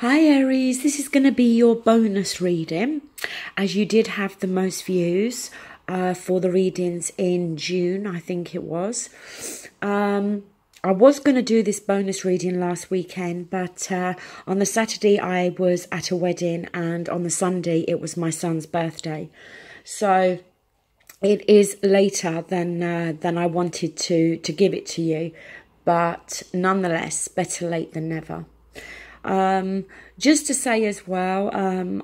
Hi Aries, this is going to be your bonus reading, as you did have the most views for the readings in June, I think it was. I was going to do this bonus reading last weekend, but on the Saturday I was at a wedding, and on the Sunday it was my son's birthday. So it is later than I wanted to give it to you, but nonetheless, better late than never. Just to say as well,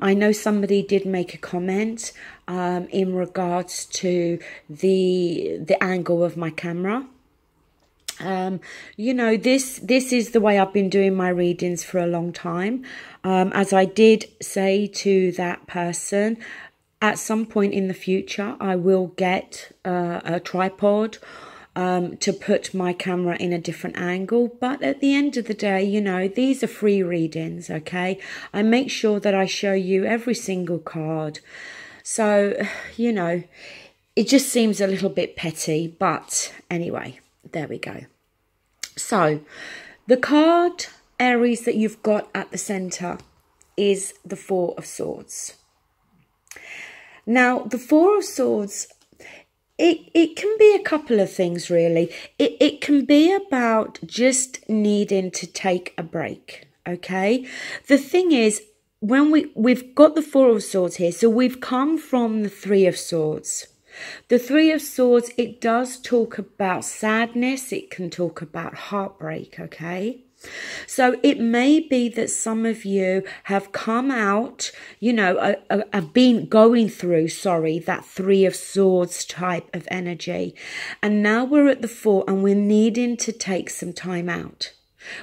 I know somebody did make a comment in regards to the angle of my camera. You know, this is the way I've been doing my readings for a long time. As I did say to that person, at some point in the future, I will get a tripod to put my camera in a different angle. But at the end of the day, you know, these are free readings, okay? I make sure that I show you every single card. So, you know, it just seems a little bit petty. But anyway, there we go. So, the card, Aries, that you've got at the centre is the Four of Swords. Now, the Four of Swords, it can be a couple of things, really. It can be about just needing to take a break, okay? The thing is, when we've got the Four of Swords here, so we've come from the Three of Swords. The Three of Swords, it does talk about sadness. It can talk about heartbreak, okay? So it may be that some of you have come out, you know, have been going through, that Three of Swords type of energy. And now we're at the Four and we're needing to take some time out.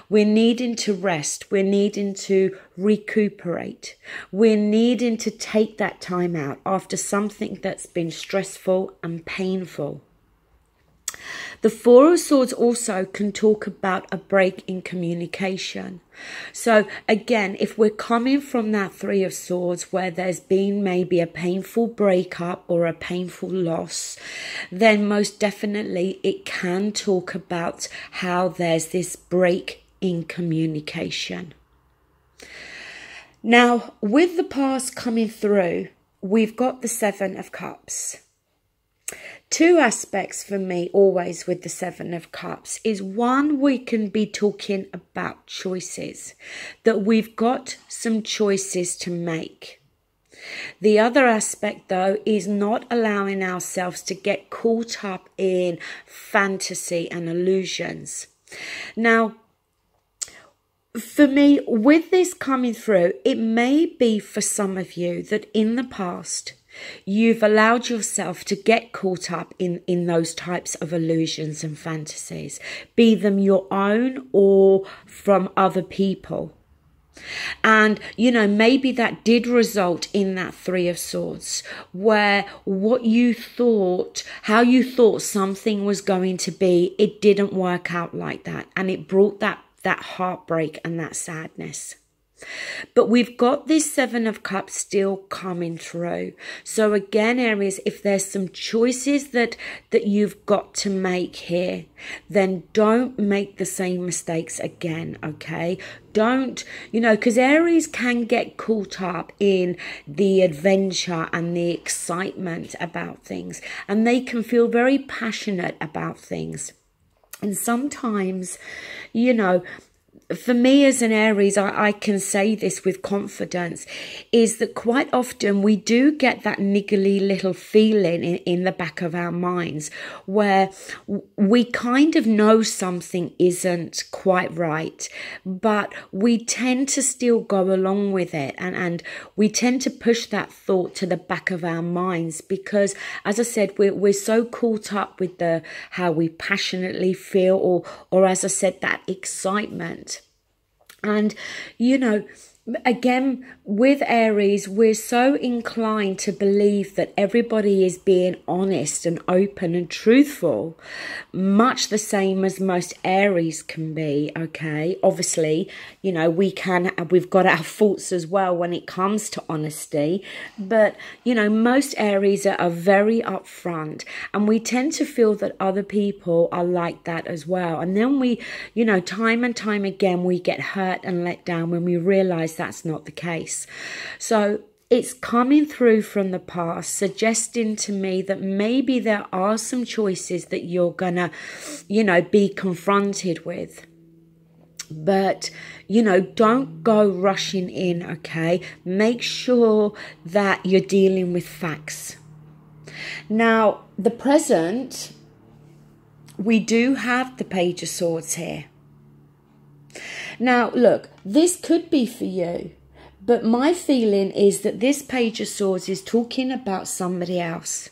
We're needing to rest. We're needing to recuperate. We're needing to take that time out after something that's been stressful and painful. The Four of Swords also can talk about a break in communication. So again, if we're coming from that Three of Swords where there's been maybe a painful breakup or a painful loss, then most definitely it can talk about how there's this break in communication. Now, with the past coming through, we've got the Seven of Cups. Two aspects for me always with the Seven of Cups is, one, we can be talking about choices, that we've got some choices to make. The other aspect, though, is not allowing ourselves to get caught up in fantasy and illusions. Now, for me, with this coming through, it may be for some of you that in the past, you've allowed yourself to get caught up in those types of illusions and fantasies, be them your own or from other people. And, you know, maybe that did result in that Three of Swords, where what you thought, how you thought something was going to be, it didn't work out like that. And it brought that heartbreak and that sadness. But we've got this Seven of Cups still coming through. So again, Aries, if there's some choices that you've got to make here, then don't make the same mistakes again, okay? Don't, you know, because Aries can get caught up in the adventure and the excitement about things, and they can feel very passionate about things. And sometimes, you know, for me as an Aries, I can say this with confidence, is that quite often we do get that niggly little feeling in the back of our minds where we kind of know something isn't quite right, but we tend to still go along with it, and we tend to push that thought to the back of our minds because, as I said, we're so caught up with how we passionately feel, or as I said, that excitement. And, you know, again, with Aries, we're so inclined to believe that everybody is being honest and open and truthful, much the same as most Aries can be, okay? Obviously, you know, we've got our faults as well when it comes to honesty, but, you know, most Aries are very upfront, and we tend to feel that other people are like that as well. And then we, you know, time and time again, we get hurt and let down when we realize that's not the case. So it's coming through from the past, suggesting to me that maybe there are some choices that you're gonna, be confronted with. But, don't go rushing in, okay? Make sure that you're dealing with facts. Now, the present, we do have the Page of Swords here. Now, look, this could be for you, but my feeling is that this Page of Swords is talking about somebody else.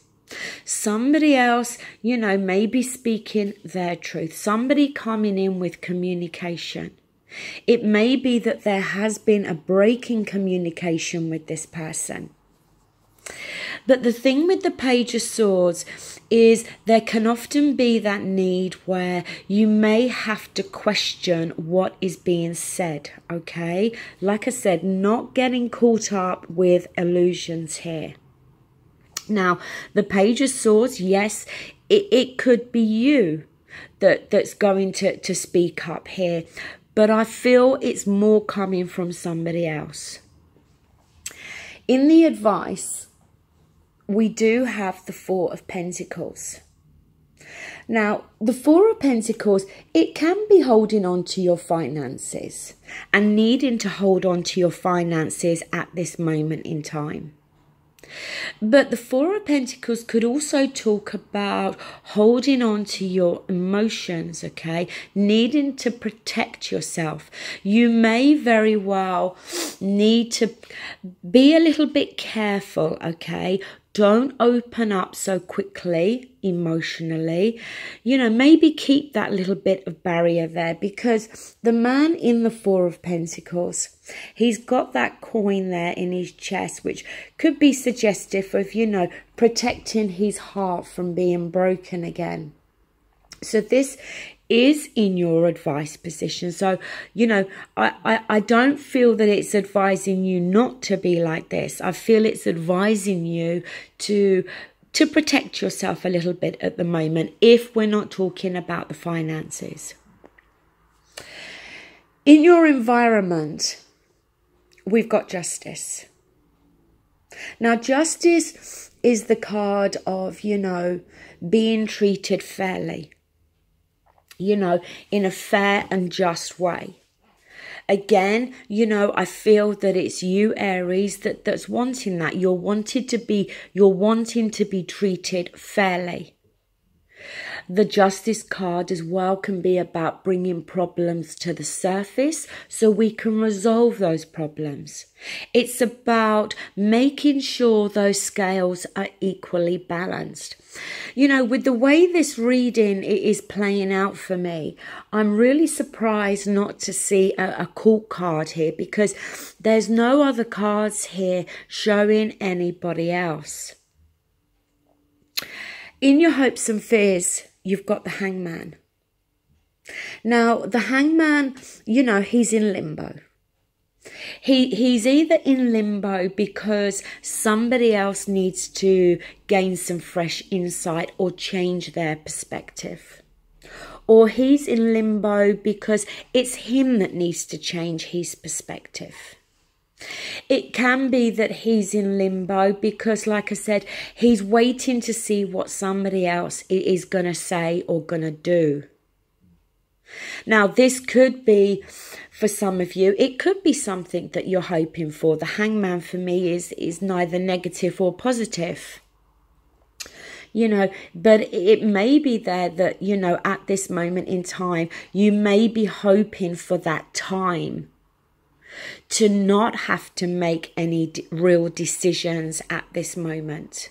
Somebody else, maybe speaking their truth. Somebody coming in with communication. It may be that there has been a break in communication with this person. But the thing with the Page of Swords is there can often be that need where you may have to question what is being said, okay? Like I said, not getting caught up with illusions here. Now, the Page of Swords, yes, it could be you that's going to speak up here, but I feel it's more coming from somebody else. In the advice, we do have the Four of Pentacles. Now, the Four of Pentacles, it can be holding on to your finances and needing to hold on to your finances at this moment in time. But the Four of Pentacles could also talk about holding on to your emotions, okay? Needing to protect yourself. You may very well need to be a little bit careful, okay? Don't open up so quickly emotionally. Maybe keep that little bit of barrier there, because the man in the Four of Pentacles, he's got that coin there in his chest, which could be suggestive of, protecting his heart from being broken again. So this is in your advice position. So, I don't feel that it's advising you not to be like this. I feel it's advising you to protect yourself a little bit at the moment, if we're not talking about the finances. In your environment, we've got Justice. Now, Justice is the card of, being treated fairly. In a fair and just way. Again, I feel that it's you, Aries, that's wanting that. You're wanting to be treated fairly. The Justice card as well can be about bringing problems to the surface so we can resolve those problems. It's about making sure those scales are equally balanced. With the way this reading is playing out for me, I'm really surprised not to see a court card here, because there's no other cards here showing anybody else. In your hopes and fears, you've got the Hangman. Now, the Hangman, he's in limbo. He's either in limbo because somebody else needs to gain some fresh insight or change their perspective. Or he's in limbo because it's him that needs to change his perspective. It can be that he's in limbo because, like I said, he's waiting to see what somebody else is going to say or going to do. Now, this could be, for some of you, it could be something that you're hoping for. The Hangman for me is neither negative or positive. But it may be there that, at this moment in time, you may be hoping for that time to not have to make any real decisions at this moment.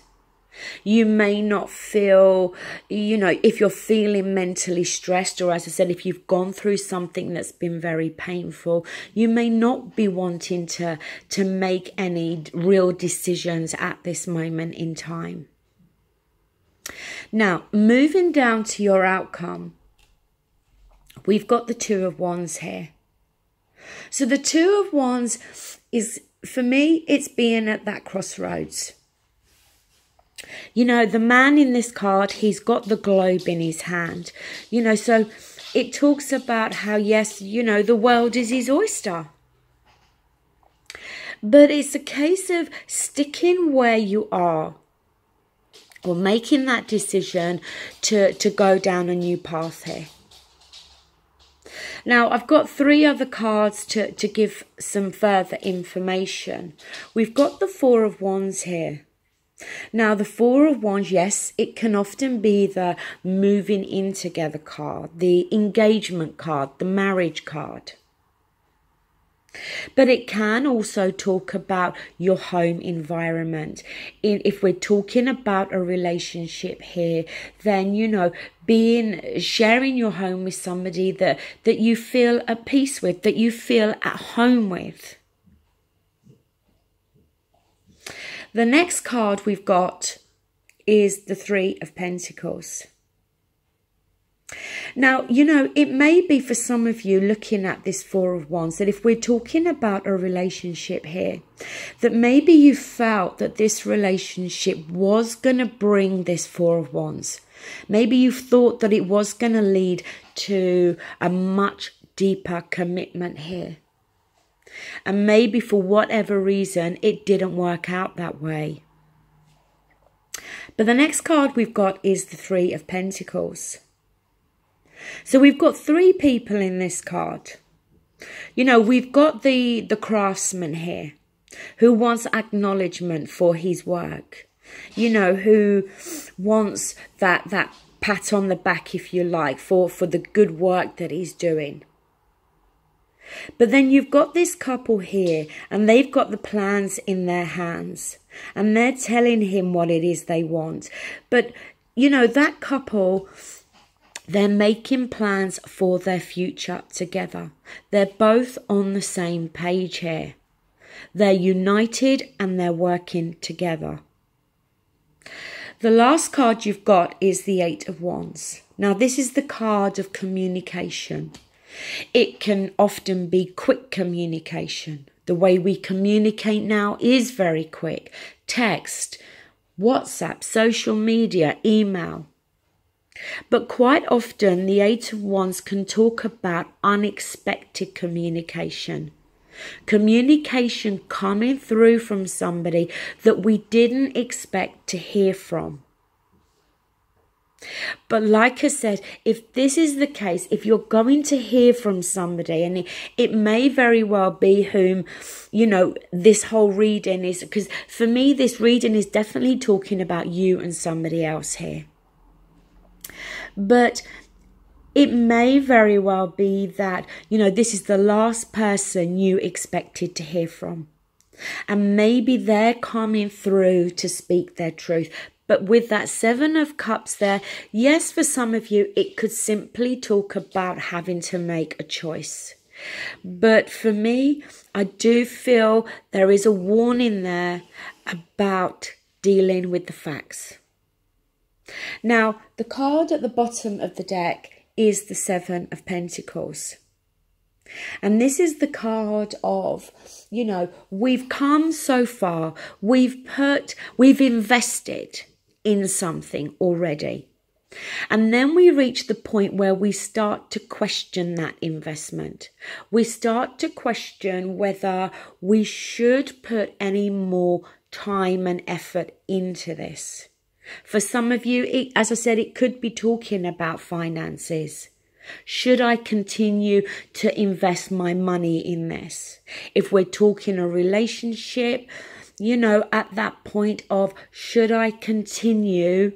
You may not feel, if you're feeling mentally stressed, or as I said, if you've gone through something that's been very painful, you may not be wanting to make any real decisions at this moment in time. Now, moving down to your outcome, we've got the Two of Wands here. So the Two of Wands is, for me, it's being at that crossroads. The man in this card, he's got the globe in his hand. So it talks about how, yes, the world is his oyster. But it's a case of sticking where you are, or making that decision to go down a new path here. Now, I've got 3 other cards to give some further information. We've got the 4 of Wands here. Now, the 4 of Wands, yes, it can often be the moving in together card, the engagement card, the marriage card. But it can also talk about your home environment. If we're talking about a relationship here, then, you know, sharing your home with somebody that you feel at peace with, that you feel at home with. The next card we've got is the 3 of Pentacles. Now, you know, it may be for some of you looking at this 4 of Wands that if we're talking about a relationship here, that maybe you felt that this relationship was going to bring this 4 of Wands. Maybe you thought that it was going to lead to a much deeper commitment here. And maybe for whatever reason, it didn't work out that way. But the next card we've got is the 3 of Pentacles. So we've got 3 people in this card. You know, we've got the craftsman here who wants acknowledgement for his work. You know, who wants that pat on the back, if you like, for the good work that he's doing. But then you've got this couple here, and they've got the plans in their hands, and they're telling him what it is they want. But, you know, that couple, they're making plans for their future together. They're both on the same page here. They're united and they're working together. The last card you've got is the 8 of Wands. Now, this is the card of communication. It can often be quick communication. The way we communicate now is very quick. Text, WhatsApp, social media, email. But quite often the 8 of Wands can talk about unexpected communication. Communication coming through from somebody that we didn't expect to hear from. But like I said, if this is the case, if you're going to hear from somebody, and it may very well be whom, you know, this whole reading is, because for me, this reading is definitely talking about you and somebody else here. But it may very well be that, you know, this is the last person you expected to hear from. And maybe they're coming through to speak their truth. But with that 7 of Cups there, yes, for some of you, it could simply talk about having to make a choice. But for me, I do feel there is a warning there about dealing with the facts. Now, the card at the bottom of the deck is the 7 of Pentacles. And this is the card of, you know, we've come so far, we've invested in something already. And then we reach the point where we start to question that investment. We start to question whether we should put any more time and effort into this. For some of you, as I said, it could be talking about finances. Should I continue to invest my money in this? If we're talking a relationship, you know, at that point of, should I continue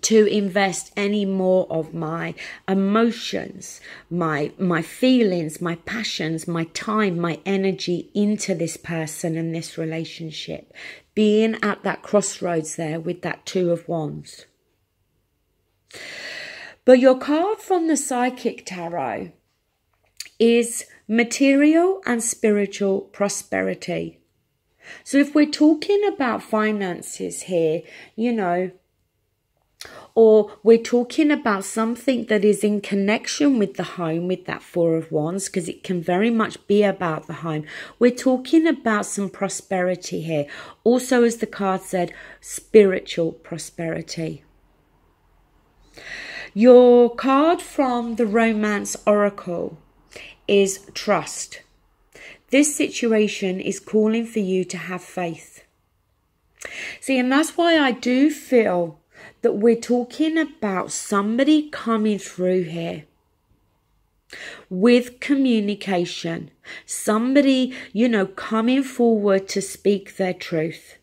to invest any more of my emotions, my feelings, my passions, my time, my energy into this person and this relationship? Being at that crossroads there with that 2 of Wands. But your card from the Psychic Tarot is material and spiritual prosperity. So if we're talking about finances here, you know, or we're talking about something that is in connection with the home, with that 4 of Wands, because it can very much be about the home. We're talking about some prosperity here. Also, as the card said, spiritual prosperity. Your card from the Romance Oracle is trust. This situation is calling for you to have faith. See, and that's why I do feel that we're talking about somebody coming through here with communication, somebody, coming forward to speak their truth.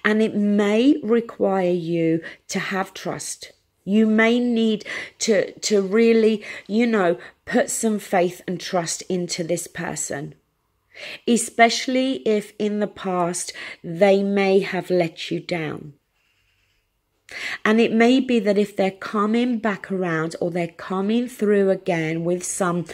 And it may require you to have trust. You may need to really, put some faith and trust into this person. Especially if in the past they may have let you down. And it may be that if they're coming back around or they're coming through again with some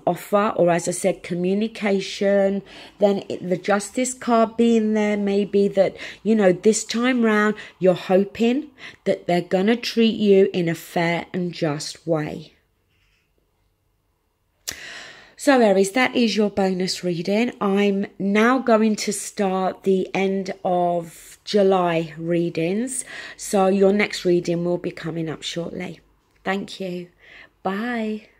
offer, or as I said, communication, then the Justice card being there may be that, this time round you're hoping that they're going to treat you in a fair and just way. So Aries, that is your bonus reading. I'm now going to start the end of July readings. So your next reading will be coming up shortly. Thank you. Bye.